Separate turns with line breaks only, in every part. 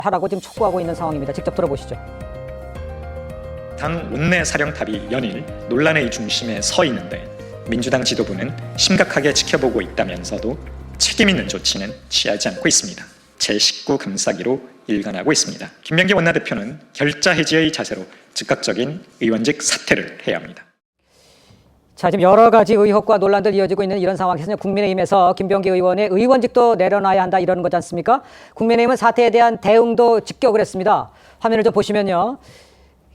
하라고 지금 촉구하고 있는 상황입니다. 직접 들어보시죠.
당 원내 사령탑이 연일 논란의 중심에 서 있는데 민주당 지도부는 심각하게 지켜보고 있다면서도 책임 있는 조치는 취하지 않고 있습니다. 제19 감싸기로 일관하고 있습니다. 김병기 원내대표는 결자 해지의 자세로 즉각적인 의원직 사퇴를 해야 합니다.
자, 지금 여러 가지 의혹과 논란들 이어지고 있는 이런 상황에서 국민의힘에서 김병기 의원의 의원직도 내려놔야 한다 이러는 거지 않습니까? 국민의힘은 사태에 대한 대응도 직격을 했습니다. 화면을 좀 보시면요.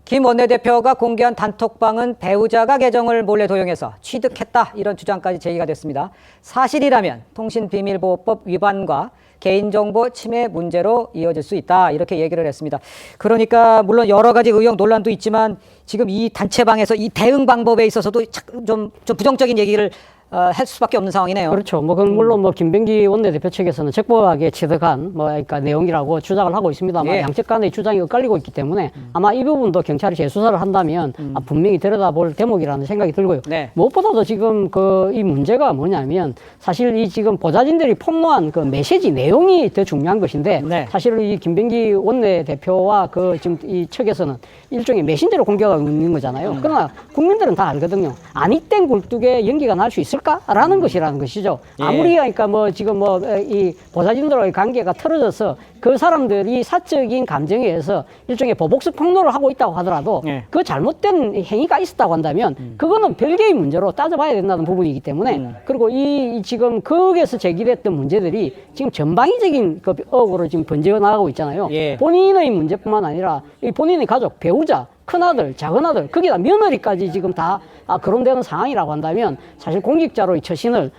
김 원내대표가 공개한 단톡방은 배우자가 계정을 몰래 도용해서 취득했다 이런 주장까지 제기가 됐습니다. 사실이라면 통신비밀보호법 위반과 개인정보 침해 문제로 이어질 수 있다 이렇게 얘기를 했습니다. 그러니까 물론 여러 가지 의혹 논란도 있지만 지금 이 단체방에서 이 대응 방법에 있어서도 좀 부정적인 얘기를 할 수밖에 없는 상황이네요.
그렇죠. 그건 물론 김병기 원내대표 측에서는 적법하게 취득한 그러니까 내용이라고 주장을 하고 있습니다만
예.
양측 간의 주장이 엇갈리고 있기 때문에 아마 이 부분도 경찰이 재수사를 한다면 분명히 들여다볼 대목이라는 생각이 들고요.
네.
무엇보다도 지금 이 문제가 뭐냐면 사실 이 지금 보좌진들이 폭로한 그 메시지 내용이 더 중요한 것인데
네.
사실 이 김병기 원내대표와 지금 이 측에서는 일종의 메신저로 공격하고 있는 거잖아요. 그러나 국민들은 다 알거든요. 아니 땡 굴뚝에 연기가 날 수 있을까라는 것이라는 것이죠.
예.
아무리 그러니까 지금 이 보좌진들과의 관계가 틀어져서 그 사람들이 사적인 감정에 의해서 일종의 보복성 폭로를 하고 있다고 하더라도
예.
그 잘못된 행위가 있었다고 한다면 그거는 별개의 문제로 따져봐야 된다는 부분이기 때문에 그리고 이 지금 거기에서 제기됐던 문제들이 지금 전방위적인 의혹으로 지금 번져 나가고 있잖아요.
예.
본인의 문제뿐만 아니라 이 본인의 가족, 배우자, 큰아들, 작은아들, 거기다 며느리까지 지금 다 거론되는 상황이라고 한다면 사실 공직자로의 처신을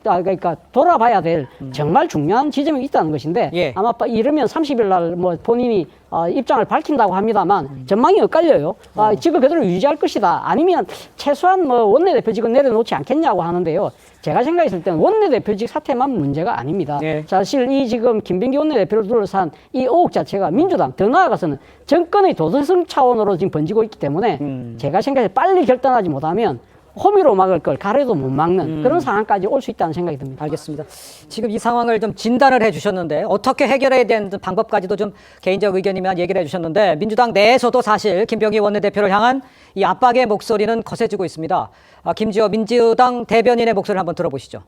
그러니까 돌아봐야 될 정말 중요한 지점이 있다는 것인데
예.
아마 이러면 30일 날 본인이 입장을 밝힌다고 합니다만 전망이 엇갈려요. 지금 그대로 유지할 것이다. 아니면 최소한 원내대표직은 내려놓지 않겠냐고 하는데요. 제가 생각했을 때는 원내대표직 사퇴만 문제가 아닙니다.
예.
사실 이 지금 김병기 원내대표를 둘러싼 이 의혹 자체가 민주당 더 나아가서는 정권의 도덕성 차원으로 지금 번지고 있기 때문에 제가 생각해 빨리 결단하지 못하면 호미로 막을 걸 가래도 못 막는 그런 상황까지 올 수 있다는 생각이 듭니다.
알겠습니다. 지금 이 상황을 좀 진단을 해주셨는데 어떻게 해결해야 되는 방법까지도 좀 개인적 의견이면 얘기를 해주셨는데 민주당 내에서도 사실 김병기 원내대표를 향한 이 압박의 목소리는 거세지고 있습니다. 김지호 민주당 대변인의 목소리를 한번 들어보시죠.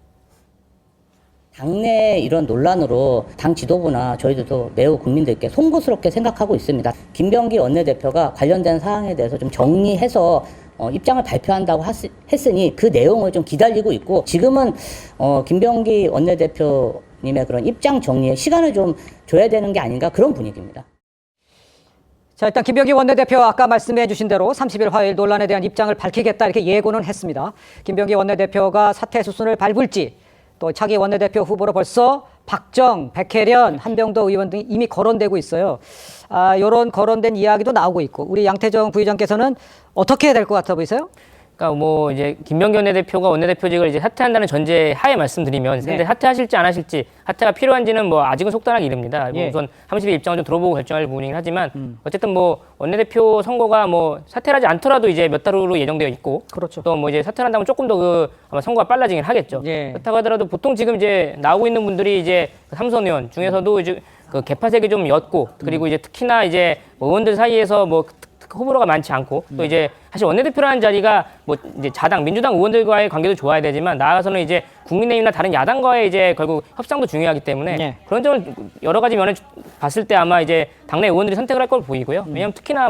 당내 이런 논란으로 당 지도부나 저희들도 매우 국민들께 송구스럽게 생각하고 있습니다. 김병기 원내대표가 관련된 사항에 대해서 좀 정리해서 입장을 발표한다고 했으니 그 내용을 좀 기다리고 있고 지금은 김병기 원내대표님의 그런 입장 정리에 시간을 좀 줘야 되는 게 아닌가 그런 분위기입니다.
자, 일단 김병기 원내대표 아까 말씀해 주신 대로 30일 화요일 논란에 대한 입장을 밝히겠다 이렇게 예고는 했습니다. 김병기 원내대표가 사퇴 수순을 밟을지 또 차기 원내대표 후보로 벌써 박정, 백혜련, 한병도 의원 등이 이미 거론되고 있어요. 이런 거론된 이야기도 나오고 있고 우리 양태정 부의장께서는 어떻게 해야 될 것 같아 보이세요?
그러니까 이제 김병기 원내대표가 원내대표직을 이제 사퇴한다는 전제 하에 말씀드리면
네.
근데 사퇴하실지 안 하실지 사퇴가 필요한지는 아직은 속단하기 이릅니다.
예.
우선 30일 입장을 좀 들어보고 결정할 부분이긴 하지만 어쨌든 원내대표 선거가 사퇴를 하지 않더라도 이제 몇 달 후로 예정되어 있고
그렇죠.
또 이제 사퇴를 한다면 조금 더 아마 선거가 빨라지긴 하겠죠.
예.
그렇다고 하더라도 보통 지금 이제 나오고 있는 분들이 이제 삼선 의원 중에서도 이제 그 개파색이 좀 옅고 그리고 이제 특히나 이제 의원들 사이에서 호불호가 많지 않고 또 이제 사실 원내대표라는 자리가 이제 민주당 의원들과의 관계도 좋아야 되지만 나아가서는 이제 국민의힘이나 다른 야당과의 이제 결국 협상도 중요하기 때문에
네.
그런 점을 여러 가지 면에 봤을 때 아마 이제 당내 의원들이 선택을 할 걸 보이고요. 왜냐하면 특히나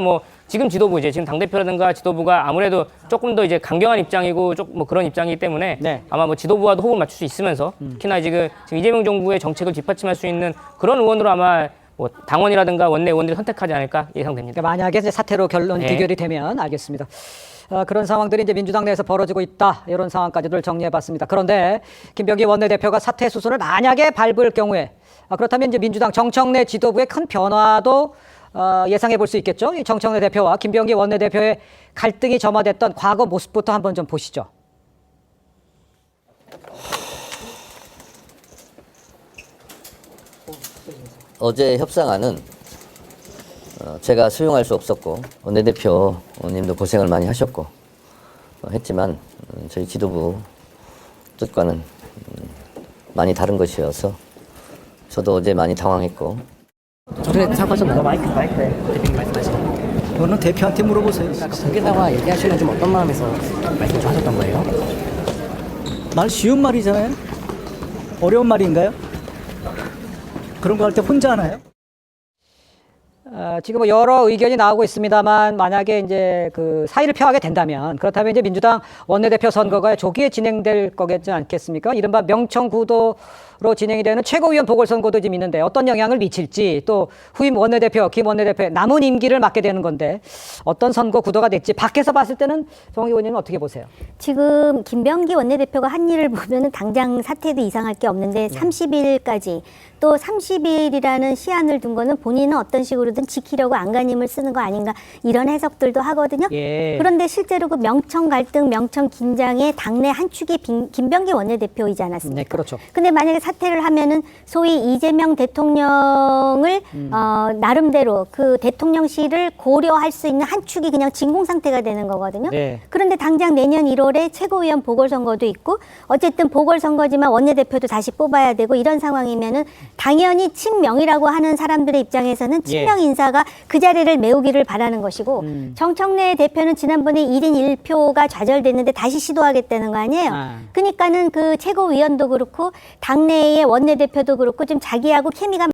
지금 지도부 지금 당대표라든가 지도부가 아무래도 조금 더 이제 강경한 입장이고 그런 입장이기 때문에
네.
아마 지도부와도 호흡을 맞출 수 있으면서 특히나 지금 이재명 정부의 정책을 뒷받침할 수 있는 그런 의원으로 아마 당원이라든가 원내 의원들이 선택하지 않을까 예상됩니다.
그러니까 만약에 이제 사퇴로
네.
귀결이 되면 알겠습니다. 그런 상황들이 이제 민주당 내에서 벌어지고 있다. 이런 상황까지도 정리해봤습니다. 그런데 김병기 원내대표가 사퇴 수순을 만약에 밟을 경우에 그렇다면 이제 민주당 정청래 지도부의 큰 변화도 예상해 볼 수 있겠죠. 이 정청래 대표와 김병기 원내대표의 갈등이 점화됐던 과거 모습부터 한번 좀 보시죠.
어제 협상안은 제가 수용할 수 없었고 원내대표님도 고생을 많이 하셨고 했지만 저희 지도부 뜻과는 많이 다른 것이어서 저도 어제 많이 당황했고
그래, 사과 좀 마이크 대표님 말씀하시는.
그거는 대표한테 물어보세요.
공개사과 얘기하시는 좀 어떤 마음에서 말씀 좀 하셨던 거예요?
말 쉬운 말이잖아요. 어려운 말인가요? 그런 거 할 때 혼자 하나요?
지금 뭐 여러 의견이 나오고 있습니다만 만약에 이제 그 사의를 표하게 된다면 그렇다면 이제 민주당 원내대표 선거가 조기에 진행될 거겠지 않겠습니까? 이른바 명청구도로 진행이 되는 최고위원 보궐선거도 지금 있는데 어떤 영향을 미칠지 또 후임 원내대표, 김 원내대표의 남은 임기를 맡게 되는 건데 어떤 선거 구도가 될지 밖에서 봤을 때는 정홍기 의원님은 어떻게 보세요?
지금 김병기 원내대표가 한 일을 보면은 당장 사퇴도 이상할 게 없는데 30일까지 또 30일이라는 시한을 둔 거는 본인은 어떤 식으로든 지키려고 안간힘을 쓰는 거 아닌가 이런 해석들도 하거든요.
예.
그런데 실제로 그 명청 갈등, 명청 긴장의 당내 한 축이 김병기 원내대표이지 않았습니까?
네, 그렇죠.
근데 만약에 사퇴를 하면은 소위 이재명 대통령을 나름대로 그 대통령실을 고려할 수 있는 한 축이 그냥 진공 상태가 되는 거거든요.
네.
그런데 당장 내년 1월에 최고위원 보궐선거도 있고 어쨌든 보궐선거지만 원내대표도 다시 뽑아야 되고 이런 상황이면은 당연히 친명이라고 하는 사람들의 입장에서는 친명 인사가 그 자리를 메우기를 바라는 것이고 정청래 대표는 지난번에 1인 1표가 좌절됐는데 다시 시도하겠다는 거 아니에요. 그러니까는 그 최고위원도 그렇고 당내의 원내대표도 그렇고 좀 자기하고 케미가